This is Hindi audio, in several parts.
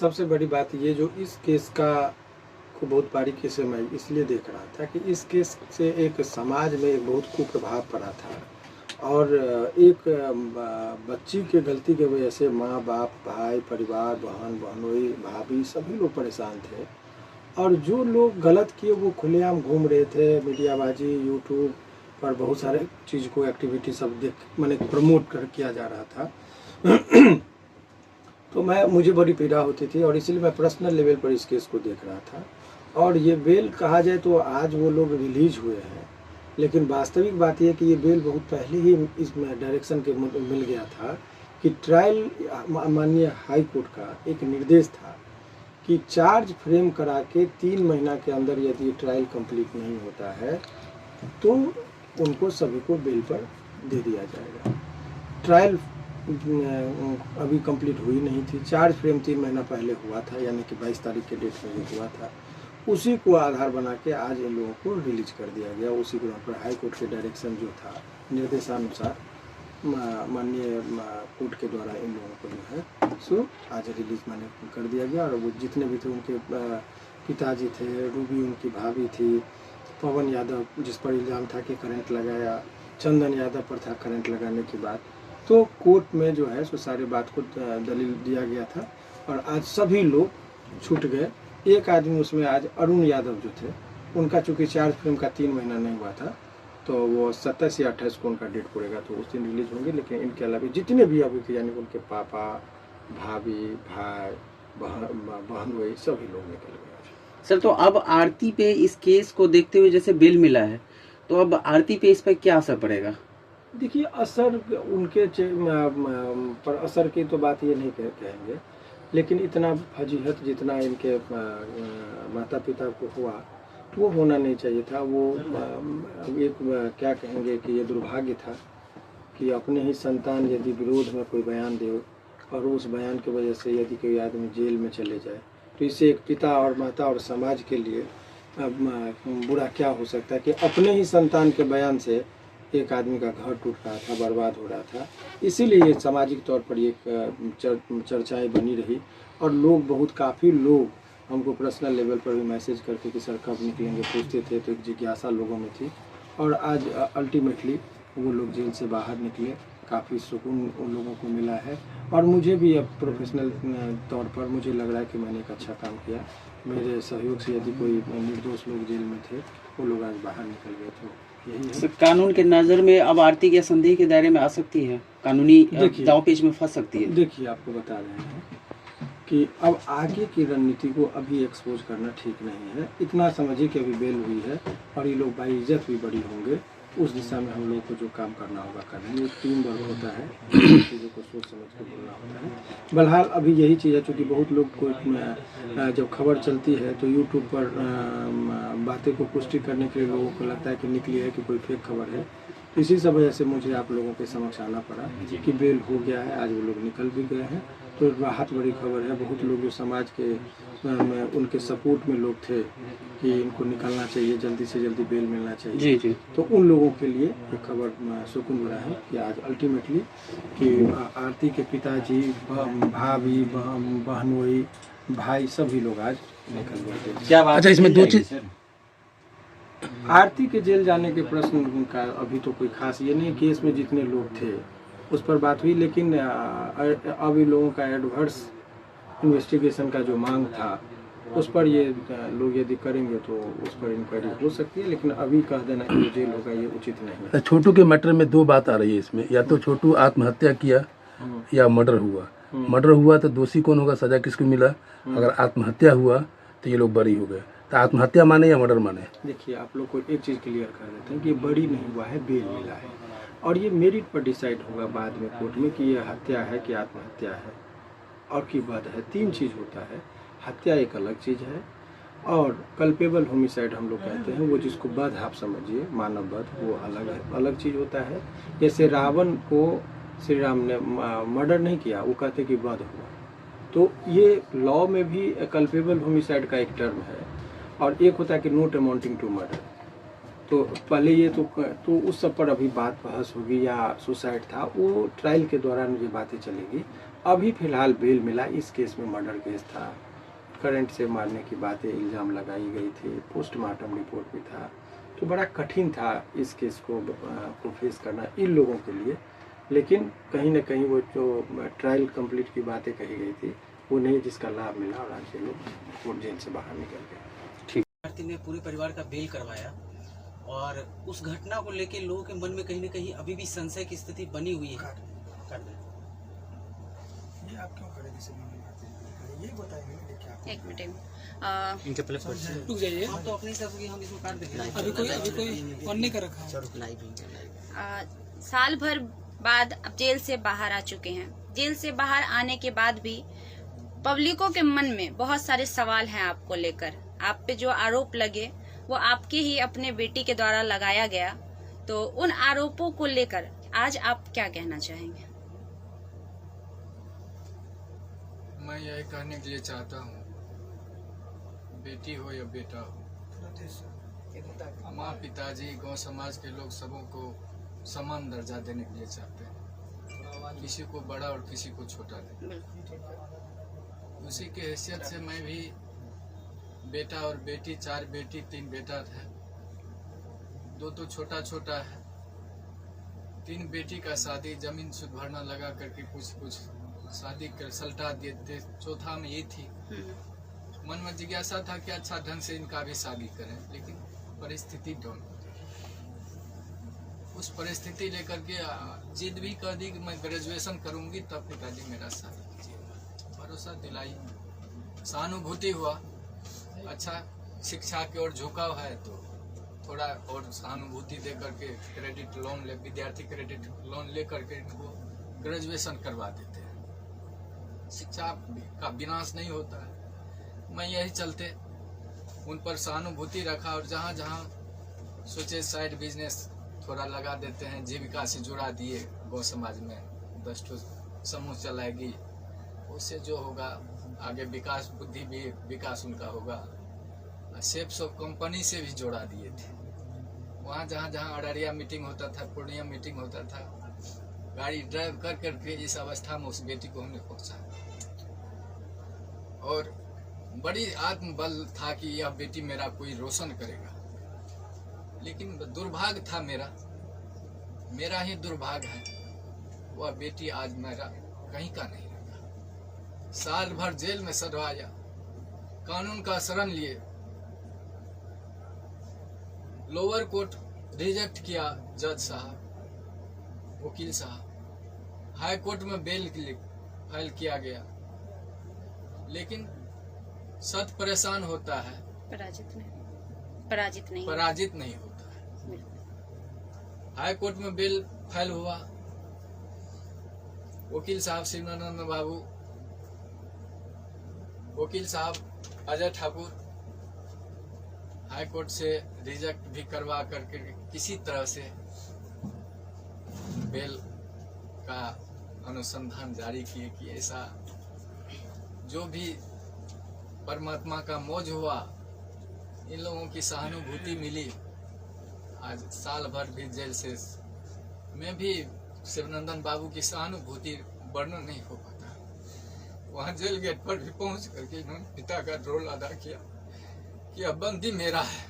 सबसे बड़ी बात ये जो इस केस का को बहुत बारीकी से मैं इसलिए देख रहा था कि इस केस से एक समाज में एक बहुत कुप्रभाव पड़ा था और एक बच्ची के गलती की वजह से माँ बाप भाई परिवार बहन बहनोई भाभी सभी लोग परेशान थे और जो लोग गलत किए वो खुलेआम घूम रहे थे। मीडियाबाजी यूट्यूब पर बहुत सारे चीज़ को एक्टिविटी सब देख मैंने प्रमोट कर किया जा रहा था तो मुझे बड़ी पीड़ा होती थी और इसलिए मैं पर्सनल लेवल पर इस केस को देख रहा था। और ये बेल कहा जाए तो आज वो लोग रिलीज हुए हैं, लेकिन वास्तविक बात यह कि ये बेल बहुत पहले ही इस डायरेक्शन के मिल गया था कि ट्रायल माननीय हाई कोर्ट का एक निर्देश था कि चार्ज फ्रेम करा के 3 महीना के अंदर यदि ट्रायल कंप्लीट नहीं होता है तो उनको सभी को बेल पर दे दिया जाएगा। ट्रायल अभी कंप्लीट हुई नहीं थी, चार्ज फ्रेम 3 महीना पहले हुआ था, यानी कि 22 तारीख के डेट में ये हुआ था। उसी को आधार बना के आज इन लोगों को रिलीज कर दिया गया। उसी के पर हाई कोर्ट के डायरेक्शन जो था निर्देशानुसार माननीय कोर्ट के द्वारा इन लोगों को जो है सो आज रिलीज माने कर दिया गया। और वो जितने भी थे उनके पिताजी थे, रूबी उनकी भाभी थी, पवन यादव जिस पर इल्ज़ाम था कि करंट लगाया, चंदन यादव पर था करंट लगाने की बात, तो कोर्ट में जो है सो सारे बात को दलील दिया गया था और आज सभी लोग छूट गए। एक आदमी उसमें आज अरुण यादव जो थे उनका चूँकि चार्ज फ्रेम का 3 महीना नहीं हुआ था तो वो 27 या 28 को उनका डेट पड़ेगा तो उस दिन रिलीज होंगे। लेकिन इनके अलावा जितने भी अभी थे यानी उनके पापा भाभी भाई बहन वही सभी लोग निकल गए। सर तो अब आरती पे इस केस को देखते हुए जैसे बेल मिला है तो अब आरती पे इस पर क्या असर पड़ेगा? देखिए असर उनके पर असर की तो बात ये नहीं कहेंगे, लेकिन इतना फजीहत जितना इनके माता पिता को हुआ वो होना नहीं चाहिए था। वो एक क्या कहेंगे कि ये दुर्भाग्य था कि अपने ही संतान यदि विरोध में कोई बयान दे और उस बयान की वजह से यदि कोई आदमी जेल में चले जाए तो इससे एक पिता और माता और समाज के लिए बुरा क्या हो सकता है कि अपने ही संतान के बयान से एक आदमी का घर टूट रहा था, बर्बाद हो रहा था। इसीलिए ये सामाजिक तौर पर ये चर्चाएं बनी रही और लोग काफ़ी लोग हमको पर्सनल लेवल पर भी मैसेज करके कि सर कब निकलेंगे पूछते थे, तो एक जिज्ञासा लोगों में थी। और आज अल्टीमेटली वो लोग जेल से बाहर निकले, काफ़ी सुकून उन लोगों को मिला है और मुझे भी अब प्रोफेशनल तौर पर मुझे लग रहा है कि मैंने एक अच्छा काम किया। मेरे सहयोग से यदि कोई निर्दोष लोग जेल में थे वो लोग आज बाहर निकल गए तो यही है। कानून के नज़र में अब आरती के संदेह के दायरे में आ सकती है, कानूनी दांवपेच में फंस सकती है। देखिए आपको बता रहे हैं कि अब आगे की रणनीति को अभी एक्सपोज करना ठीक नहीं है। इतना समझिए कि अभी बेल हुई है और ये लोग बाइज्जत भी बड़ी होंगे, उस दिशा में हम लोगों को जो काम करना होगा करेंगे। टीम वर्क होता है, चीज़ों को सोच समझ कर बोलना होता है। बहरहाल अभी यही चीज़ है, चूँकि बहुत लोग को जब खबर चलती है तो यूट्यूब पर बातें को पुष्टि करने के लिए लोगों को लगता है कि निकली है कि कोई फेक खबर है। इसी सब वजह से मुझे आप लोगों के समक्ष आना पड़ा कि बेल हो गया है, आज वो लोग निकल भी गए हैं तो राहत बड़ी खबर है। बहुत लोग जो समाज के उनके सपोर्ट में लोग थे कि इनको निकलना चाहिए, जल्दी से जल्दी बेल मिलना चाहिए जी जी, तो उन लोगों के लिए ये खबर सुकून मिला है कि आज अल्टीमेटली कि आरती के पिताजी भाभी बहनोई भाई सभी लोग आज निकल गए। क्या बात? अच्छा इसमें दो चीज आरती के जेल जाने के प्रश्न का अभी तो कोई खास ये नहीं, केस में जितने लोग थे उस पर बात हुई, लेकिन अभी लोगों का एडवर्स इन्वेस्टिगेशन का जो मांग था उस पर ये लोग यदि करेंगे तो उस पर इंक्वायरी हो सकती है, लेकिन अभी कह देना कि जेल होगा ये उचित नहीं है। छोटू के मैटर में दो बात आ रही है इसमें, या तो छोटू आत्महत्या किया या मर्डर हुआ। मर्डर हुआ तो दोषी कौन होगा, सजा किसको मिला? अगर आत्महत्या हुआ तो ये लोग बरी हो गए। तो आत्महत्या माने या मर्डर माने? देखिए आप लोग को एक चीज़ क्लियर कर देते हैं कि बरी नहीं हुआ है, बेल मिला है और ये मेरिट पर डिसाइड होगा बाद में कोर्ट में कि ये हत्या है कि आत्महत्या है और की वध है। 3 चीज़ होता है, हत्या एक अलग चीज़ है और कल्पेबल होमिसाइड हम लोग कहते हैं, वो जिसको वध आप समझिए मानव वध, वो अलग चीज़ होता है। जैसे रावण को श्री राम ने मर्डर नहीं किया, वो कहते कि वध हुआ, तो ये लॉ में भी कल्पेबल होमिसाइड का एक टर्म है। और एक होता है कि नोट अमाउंटिंग टू मर्डर, तो पहले ये तो उस सब पर अभी बात बहस होगी या सुसाइड था, वो ट्रायल के दौरान ये बातें चलेगी। अभी फिलहाल बेल मिला। इस केस में मर्डर केस था, करंट से मारने की बातें इल्ज़ाम लगाई गई थी, पोस्टमार्टम रिपोर्ट भी था, तो बड़ा कठिन था इस केस को फेस करना इन लोगों के लिए। लेकिन कहीं ना कहीं वो जो ट्रायल कंप्लीट की बातें कही गई थी वो नहीं, जिसका लाभ मिला और आज ये लोग कोर्ट जेल से बाहर निकल गए। आरती ने पूरे परिवार का बेल करवाया और उस घटना को लेकर लोगों के मन में कहीं ना कहीं अभी भी संशय की स्थिति बनी हुई है। कर दें। ये आप क्यों करें, ये बताएंगे ना क्या? एक मिनट इनके पहले रुक जाइए, हम तो अपने हिसाब से हम इसको काट देंगे। अभी कोई ऑन नहीं कर रखा है। साल भर बाद अब जेल से बाहर आ चुके हैं। जेल से बाहर आने के बाद भी पब्लिकों के मन में बहुत सारे सवाल हैं आपको लेकर। आप पे जो आरोप लगे वो आपके ही अपने बेटी के द्वारा लगाया गया, तो उन आरोपों को लेकर आज आप क्या कहना चाहेंगे? मैं यही कहने के लिए चाहता हूँ, बेटी हो या बेटा हो, माँ पिताजी गांव समाज के लोग सबों को समान दर्जा देने के लिए चाहते हैं, किसी को बड़ा और किसी को छोटा नहीं। उसी के हैसियत से मैं भी बेटा और बेटी, 4 बेटी 3 बेटा था, 2 तो छोटा छोटा है। 3 बेटी का शादी जमीन सुध भरना लगा करके कुछ शादी कर सलटा देते। चौथा में ये थी, मन में जिज्ञासा था कि अच्छा ढंग से इनका भी शादी करें, लेकिन परिस्थिति डाउन हो गई। उस परिस्थिति लेकर के जिद भी कर दी कि मैं ग्रेजुएशन करूंगी तब पिताजी मेरा शादी कीजिए। भरोसा दिलाई, सहानुभूति हुआ, अच्छा शिक्षा की ओर झुकाव है तो थोड़ा और सहानुभूति दे करके क्रेडिट लोन ले, विद्यार्थी क्रेडिट लोन ले करके इनको ग्रेजुएशन करवा देते हैं। शिक्षा का विनाश नहीं होता है। मैं यही चलते उन पर सहानुभूति रखा और जहाँ जहाँ सोचे साइड बिजनेस थोड़ा लगा देते हैं, जीविका से जुड़ा दिए। गौ समाज में 10 समूह चलाएगी, उससे जो होगा आगे विकास, बुद्धि भी विकास उनका होगा। सेप्स ऑफ कंपनी से भी जोड़ा दिए थे। वहाँ जहाँ जहाँ अररिया मीटिंग होता था, पूर्णिया मीटिंग होता था, गाड़ी ड्राइव कर करके इस अवस्था में उस बेटी को हमने पहुँचा। और बड़ी आत्मबल था कि यह बेटी मेरा कोई रोशन करेगा। लेकिन दुर्भाग्य था मेरा ही दुर्भाग्य है, वह बेटी आज मेरा कहीं का नहीं रहा। साल भर जेल में सड़वाया, कानून का शरण लिए, लोअर कोर्ट रिजेक्ट किया जज साहब, वकील साहब, हाई कोर्ट में बेल फाइल किया गया, लेकिन सत परेशान होता है, पराजित नहीं होता है। हाई कोर्ट में बेल फाइल हुआ, वकील साहब शिवानंद बाबू, वकील साहब अजय ठाकुर हाई कोर्ट से रिजेक्ट भी करवा करके किसी तरह से बेल का अनुसंधान जारी किए कि ऐसा जो भी परमात्मा का मौज हुआ, इन लोगों की सहानुभूति मिली। आज साल भर भी जेल से में भी शिवनंदन बाबू की सहानुभूति वर्णन नहीं हो पाता। वहाँ जेल गेट पर भी पहुंच करके इन्होंने पिता का रोल अदा किया कि अब बंदी मेरा है,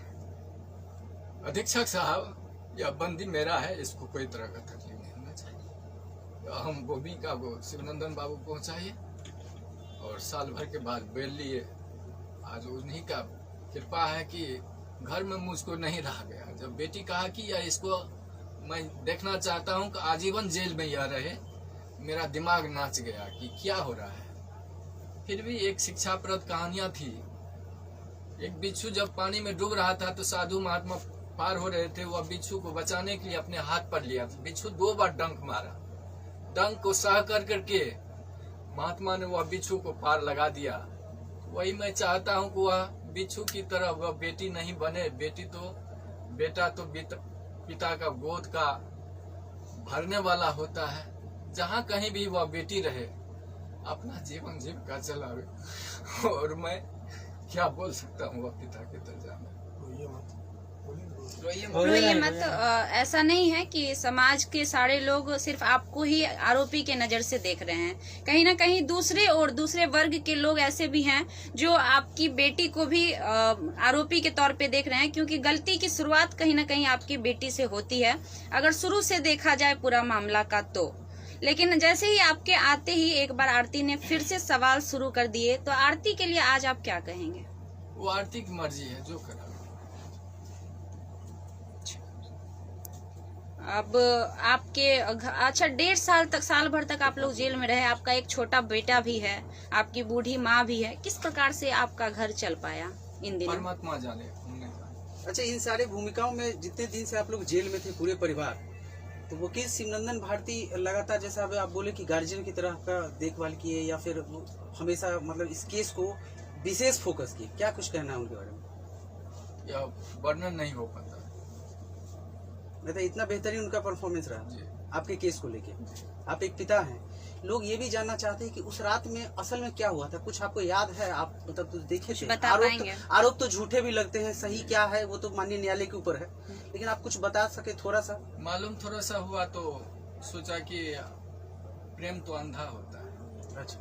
अधीक्षक साहब यह बंदी मेरा है, इसको कोई तरह का तकलीफ नहीं होना चाहिए। हम भूमिका को शिवनंदन बाबू पहुंचाइए और साल भर के बाद बेल लिए। आज उन्हीं का कृपा है कि घर में मुझको नहीं रहा गया। जब बेटी कहा कि या इसको मैं देखना चाहता हूं कि आजीवन जेल में यह रहे, मेरा दिमाग नाच गया कि क्या हो रहा है। फिर भी एक शिक्षाप्रद कहानियां थी। एक बिच्छू जब पानी में डूब रहा था तो साधु महात्मा पार हो रहे थे, वह बिच्छू को बचाने के लिए अपने हाथ पर लिया। बिच्छू 2 बार डंक मारा, डंक को सह कर करके महात्मा ने वह बिच्छू को पार लगा दिया। वही मैं चाहता हूं कि वह बिच्छू की तरह वह बेटी नहीं बने। बेटा तो पिता का गोद का भरने वाला होता है। जहां कहीं भी वह बेटी रहे, अपना जीवन जीविका चलावे। और मैं क्या बोल सकता हूँ वह पिता के दर्जा में। रोइए मत। ऐसा नहीं है कि समाज के सारे लोग सिर्फ आपको ही आरोपी के नजर से देख रहे हैं। कहीं ना कहीं दूसरे और दूसरे वर्ग के लोग ऐसे भी हैं जो आपकी बेटी को भी आरोपी के तौर पे देख रहे हैं, क्योंकि गलती की शुरुआत कहीं ना कहीं आपकी बेटी से होती है अगर शुरू से देखा जाए पूरा मामला का तो। लेकिन जैसे ही आपके आते ही एक बार आरती ने फिर से सवाल शुरू कर दिए, तो आरती के लिए आज आप क्या कहेंगे? वो आरती की मर्जी है, जो करा। अब आपके अच्छा 1.5 साल तक, साल भर तक आप लोग जेल में रहे, आपका एक छोटा बेटा भी है, आपकी बूढ़ी माँ भी है, किस प्रकार से आपका घर चल पाया इन दिनों? परमात्मा जाने, हमने जाने। अच्छा, इन सारे भूमिकाओं में जितने दिन से आप लोग जेल में थे पूरे परिवार, तो वकील शिवनंदन भारती लगातार, जैसा आप बोले कि गार्जियन की तरह आपका देखभाल किए या फिर हमेशा मतलब इस केस को विशेष फोकस किए, क्या कुछ कहना है उनके बारे में? या वर्णन नहीं हो पाता। मतलब इतना बेहतरीन उनका परफॉर्मेंस रहा जी। आपके केस को लेके। आप एक पिता हैं, लोग ये भी जानना चाहते हैं कि उस रात में असल में क्या हुआ था, कुछ आपको याद है? आप मतलब तो देखे थे, आरोप तो झूठे भी लगते हैं, सही क्या है वो तो माननीय न्यायालय के ऊपर है, लेकिन आप कुछ बता सके थोड़ा सा? मालूम थोड़ा सा हुआ तो सोचा कि प्रेम तो अंधा होता है। अच्छा,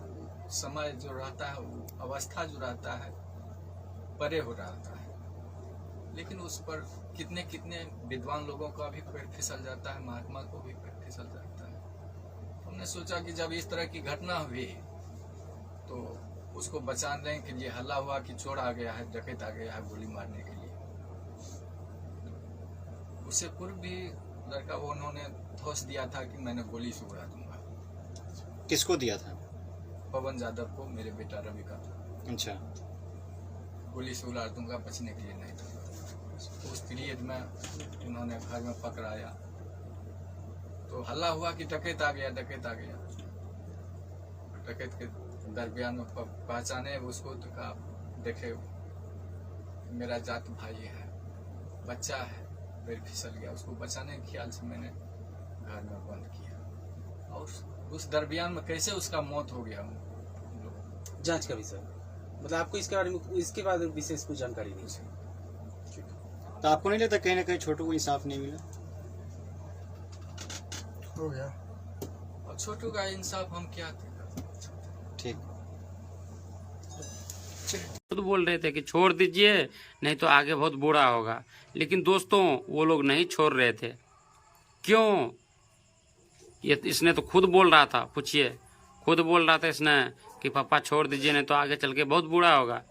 समय जो रहता है, वो अवस्था जो रहता है परे हो रहता है, लेकिन उस पर कितने कितने विद्वान लोगों का भी पैर फिसल जाता है, महात्मा को भी पैर फिसल जाता है। हमने सोचा कि जब इस तरह की घटना हुई तो उसको बचाने के लिए हल्ला हुआ कि चोर आ गया है, डकैत आ गया है गोली मारने के लिए। उससे पूर्व भी लड़का वो उन्होंने धोस दिया था कि मैंने गोली से उड़ा दूंगा। किसको दिया था? पवन यादव को, मेरे बेटा रवि का। अच्छा, गोली से उड़ा दूंगा, बचने के लिए नहीं था। उस पीरियड में उन्होंने घर में पकड़ाया तो हल्ला हुआ कि डकैत आ गया, डकैत आ गया। डकैत के दरमियान में पहचाने उसको तो कहा, देखे मेरा जात भाई है, बच्चा है, पैर फिसल गया। उसको बचाने के ख्याल से मैंने घर में बंद किया, और उस दरमियान में कैसे उसका मौत हो गया जांच का विषय, मतलब आपको इसके बारे में इसके बाद विशेष कुछ जानकारी नहीं? तो आपको नहीं लगता कहीं ना कहीं छोटू को इंसाफ नहीं मिला? हो गया, और छोटू का इंसाफ हम क्या थे? ठीक, खुद बोल रहे थे कि छोड़ दीजिए नहीं तो आगे बहुत बुरा होगा, लेकिन दोस्तों वो लोग नहीं छोड़ रहे थे। क्यों? ये इसने तो खुद बोल रहा था, पूछिए, खुद बोल रहा था इसने कि पापा छोड़ दीजिए नहीं तो आगे चल के बहुत बुरा होगा,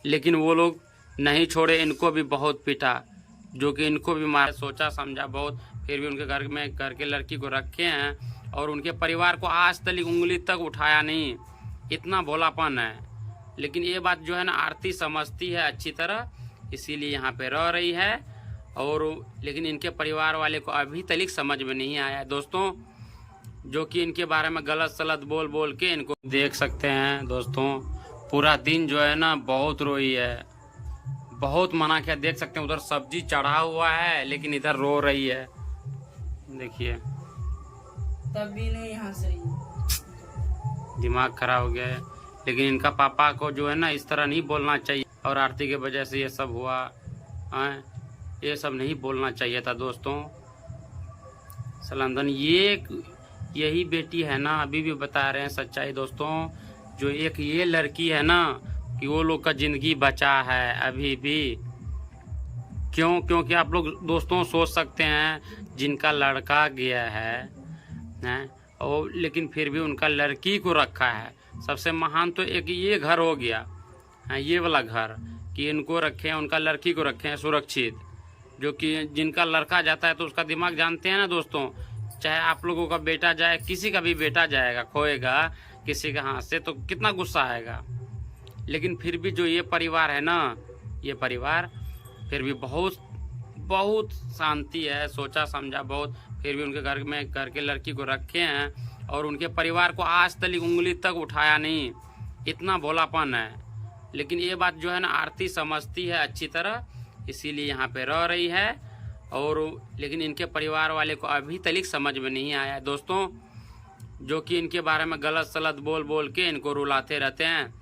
लेकिन वो लोग नहीं छोड़े। इनको भी बहुत पीटा, जो कि इनको भी मारा, सोचा समझा बहुत, फिर भी उनके घर के लड़की को रखे हैं और उनके परिवार को आज तक उंगली तक उठाया नहीं। इतना भोलापन है। लेकिन ये बात जो है ना, आरती समझती है अच्छी तरह, इसीलिए यहाँ पे रह रही है। और लेकिन इनके परिवार वाले को अभी तक समझ में नहीं आया दोस्तों, जो कि इनके बारे में गलत सलत बोल बोल के इनको देख सकते हैं दोस्तों। पूरा दिन जो है ना बहुत रोई है, बहुत मना किया, देख सकते हैं उधर सब्जी चढ़ा हुआ है लेकिन इधर रो रही है, देखिए तब भी नहीं हंस रही, दिमाग खराब हो गया है। लेकिन इनका पापा को जो है ना इस तरह नहीं बोलना चाहिए, और आरती की वजह से ये सब हुआ है, ये सब नहीं बोलना चाहिए था दोस्तों। सलंदन यही बेटी है ना, अभी भी बता रहे हैं सच्चाई दोस्तों, जो एक ये लड़की है ना कि वो लोग का जिंदगी बचा है अभी भी। क्यों? क्योंकि आप लोग दोस्तों सोच सकते हैं जिनका लड़का गया है और लेकिन फिर भी उनका लड़की को रखा है। सबसे महान तो एक ये घर हो गया है, ये वाला घर, कि इनको रखे हैं, उनका लड़की को रखे हैं सुरक्षित। जो कि जिनका लड़का जाता है तो उसका दिमाग जानते हैं ना दोस्तों, चाहे आप लोगों का बेटा जाए, किसी का भी बेटा जाएगा, खोएगा किसी के हाथ से, तो कितना गुस्सा आएगा। लेकिन फिर भी जो ये परिवार है ना, ये परिवार फिर भी बहुत शांति है, सोचा समझा बहुत, फिर भी उनके घर के लड़की को रखे हैं और उनके परिवार को आज तक उंगली तक उठाया नहीं। इतना भोलापन है। लेकिन ये बात जो है ना, आरती समझती है अच्छी तरह, इसीलिए यहाँ पे रह रही है। और लेकिन इनके परिवार वाले को अभी तक समझ में नहीं आया दोस्तों, जो कि इनके बारे में गलत सलत बोल बोल के इनको रुलाते रहते हैं,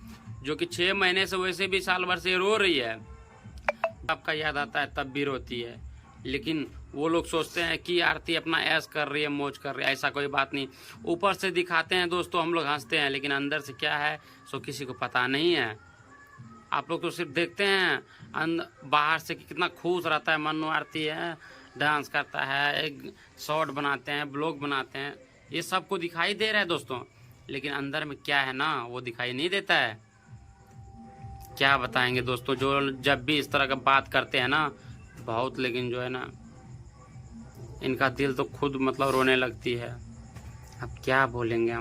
जो कि 6 महीने से वैसे भी साल भर से रो रही है। आपका याद आता है तब भी रोती है। लेकिन वो लोग सोचते हैं कि आरती अपना ऐश कर रही है, मौज कर रही है। ऐसा कोई बात नहीं। ऊपर से दिखाते हैं दोस्तों, हम लोग हंसते हैं, लेकिन अंदर से क्या है सो किसी को पता नहीं है। आप लोग तो सिर्फ देखते हैं बाहर से कि कितना खुश रहता है मन्नू आरती है, डांस करता है, एक शॉर्ट बनाते हैं, ब्लॉग बनाते हैं, ये सबको दिखाई दे रहा है दोस्तों। लेकिन अंदर में क्या है ना वो दिखाई नहीं देता है। क्या बताएंगे दोस्तों, जो जब भी इस तरह का बात करते हैं ना बहुत, लेकिन जो है ना इनका दिल तो खुद मतलब रोने लगती है। अब क्या बोलेंगे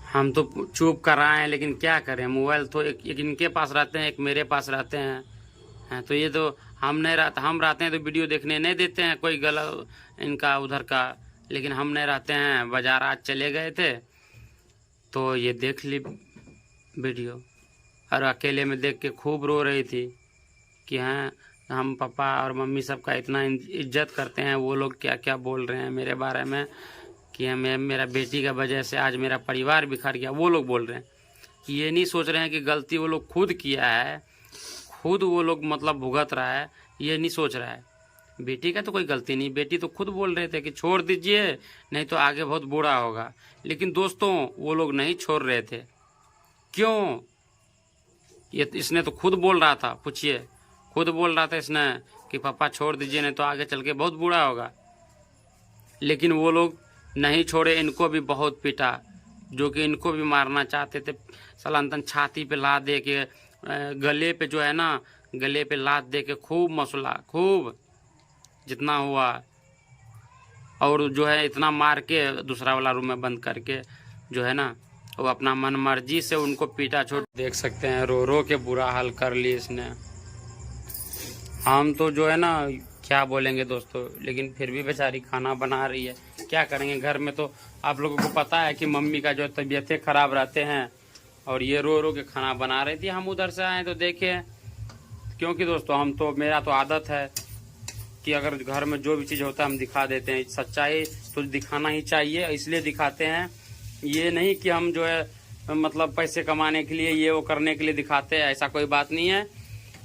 हम तो चुप कर रहे हैं, लेकिन क्या करें। मोबाइल तो एक इनके पास रहते हैं, एक मेरे पास रहते हैं। तो ये तो हम रहते हैं तो वीडियो देखने नहीं देते हैं कोई गलत इनका उधर का। लेकिन हम नहीं रहते हैं, बाजार आज चले गए थे तो ये देख ली वीडियो, और अकेले में देख के खूब रो रही थी कि हाँ हम पापा और मम्मी सबका इतना इज्जत करते हैं, वो लोग क्या क्या बोल रहे हैं मेरे बारे में कि हमें मेरा बेटी का वजह से आज मेरा परिवार बिखर गया। वो लोग बोल रहे हैं, ये नहीं सोच रहे हैं कि गलती वो लोग खुद किया है, खुद वो लोग मतलब भुगत रहा है, ये नहीं सोच रहा है। बेटी का तो कोई गलती नहीं, बेटी तो खुद बोल रहे थे कि छोड़ दीजिए नहीं तो आगे बहुत बुरा होगा। लेकिन दोस्तों वो लोग नहीं छोड़ रहे थे। क्यों? ये इसने तो खुद बोल रहा था, पूछिए, खुद बोल रहा था इसने कि पापा छोड़ दीजिए नहीं तो आगे चल के बहुत बुरा होगा। लेकिन वो लोग नहीं छोड़े, इनको भी बहुत पीटा, जो कि इनको भी मारना चाहते थे। सलांतन छाती पे लात दे के, गले पे जो है ना, गले पे लात दे के खूब मसला, खूब जितना हुआ, और जो है इतना मार के दूसरा वाला रूम में बंद करके जो है ना वो अपना मन मर्जी से उनको पीटा। छोड़ देख सकते हैं रो रो के बुरा हाल कर ली इसने। हम तो जो है ना क्या बोलेंगे दोस्तों, लेकिन फिर भी बेचारी खाना बना रही है, क्या करेंगे। घर में तो आप लोगों को पता है कि मम्मी का जो तबीयतें खराब रहते हैं, और ये रो रो के खाना बना रही थी। हम उधर से आए तो देखे, क्योंकि दोस्तों हम तो, मेरा तो आदत है कि अगर घर में जो भी चीज़ होता है हम दिखा देते हैं। सच्चाई तो दिखाना ही चाहिए, इसलिए दिखाते हैं। ये नहीं कि हम जो है मतलब पैसे कमाने के लिए, ये वो करने के लिए दिखाते हैं, ऐसा कोई बात नहीं है।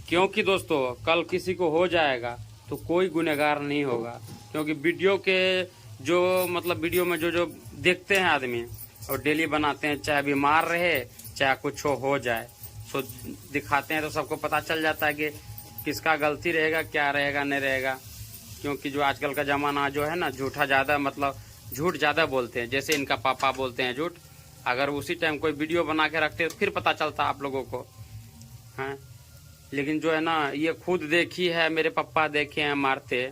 क्योंकि दोस्तों कल किसी को हो जाएगा तो कोई गुनहगार नहीं होगा। क्योंकि वीडियो के जो मतलब वीडियो में जो जो देखते हैं आदमी और डेली बनाते हैं, चाहे बीमार रहे चाहे कुछ हो जाए, तो दिखाते हैं तो सबको पता चल जाता है कि किसका गलती रहेगा, क्या रहेगा, नहीं रहेगा। क्योंकि जो आजकल का ज़माना जो है ना, झूठा ज़्यादा मतलब झूठ ज़्यादा बोलते हैं। जैसे इनका पापा बोलते हैं झूठ, अगर उसी टाइम कोई वीडियो बना के रखते तो फिर पता चलता आप लोगों को, हैं। लेकिन जो है ना ये खुद देखी है, मेरे पापा देखे हैं मारते,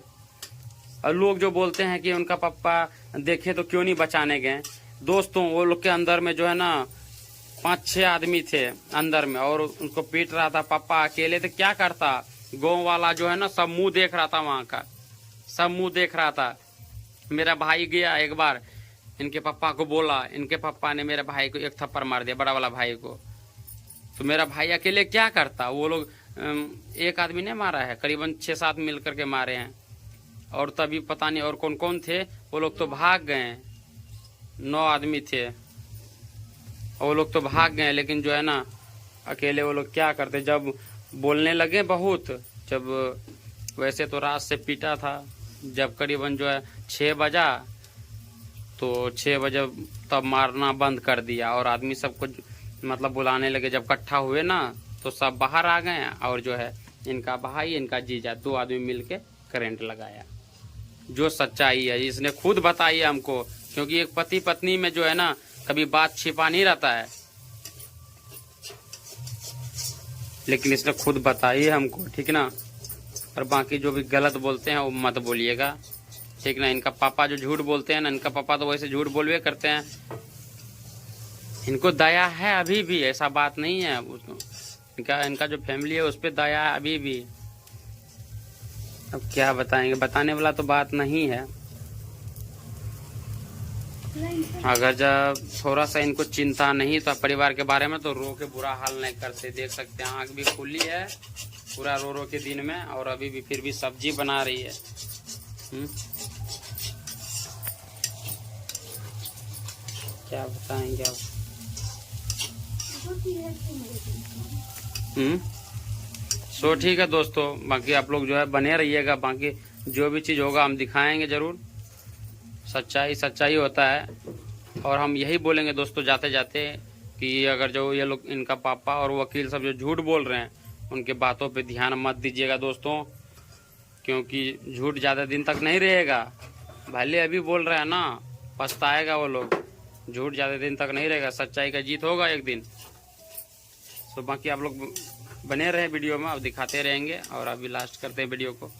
और लोग जो बोलते हैं कि उनका पापा देखे तो क्यों नहीं बचाने गए। दोस्तों वो लोग के अंदर में जो है ना 5-6 आदमी थे अंदर में, और उनको पीट रहा था। पापा अकेले थे, क्या करता। गाँव वाला जो है ना सब मुंह देख रहा था, वहाँ का सब मुंह देख रहा था। मेरा भाई गया एक बार, इनके पापा को बोला, इनके पापा ने मेरे भाई को एक थप्पड़ मार दिया, बड़ा वाला भाई को। तो मेरा भाई अकेले क्या करता। वो लोग एक आदमी ने मारा है, करीबन 6-7 मिल करके मारे हैं। और तभी पता नहीं और कौन कौन थे, वो लोग तो भाग गए। 9 आदमी थे, वो लोग तो भाग गए। लेकिन जो है ना अकेले वो लोग क्या करते। जब बोलने लगे बहुत, जब वैसे तो रात से पीटा था, जब करीबन जो है 6 बजा तो 6 बजे तब मारना बंद कर दिया। और आदमी सबको मतलब बुलाने लगे। जब इकट्ठा हुए ना तो सब बाहर आ गए, और जो है इनका भाई, इनका जीजा, 2 आदमी मिलके करंट लगाया। जो सच्चाई है इसने खुद बताई है हमको। क्योंकि एक पति पत्नी में जो है ना कभी बात छिपा नहीं रहता है, लेकिन इसने खुद बताई है हमको, ठीक ना। और बाकी जो भी गलत बोलते हैं वो मत बोलिएगा, ठीक ना। इनका पापा जो झूठ बोलते हैं ना, इनका पापा तो वैसे झूठ बोलवे करते हैं। इनको दया है अभी भी, ऐसा बात नहीं है। इनका जो फैमिली है उस पर दया है अभी भी। अब क्या बताएंगे, बताने वाला तो बात नहीं है। अगर जब थोड़ा सा इनको चिंता नहीं तो परिवार के बारे में, तो रो के बुरा हाल नहीं करते। देख सकते हैं आँख भी खुली है पूरा रो रो के दिन में, और अभी भी फिर भी सब्जी बना रही है। क्या बताएंगे अब। सो ठीक है दोस्तों, बाकी आप लोग जो है बने रहिएगा, बाकी जो भी चीज़ होगा हम दिखाएंगे जरूर। सच्चाई सच्चाई होता है। और हम यही बोलेंगे दोस्तों जाते जाते कि अगर जो ये लोग, इनका पापा और वकील सब जो झूठ बोल रहे हैं, उनके बातों पे ध्यान मत दीजिएगा दोस्तों, क्योंकि झूठ ज़्यादा दिन तक नहीं रहेगा। भले अभी बोल रहे हैं ना, पछताएगा वो लोग। झूठ ज़्यादा दिन तक नहीं रहेगा, सच्चाई का जीत होगा एक दिन। तो बाकी आप लोग बने रहे वीडियो में, अब दिखाते रहेंगे। और अभी लास्ट करते हैं वीडियो को।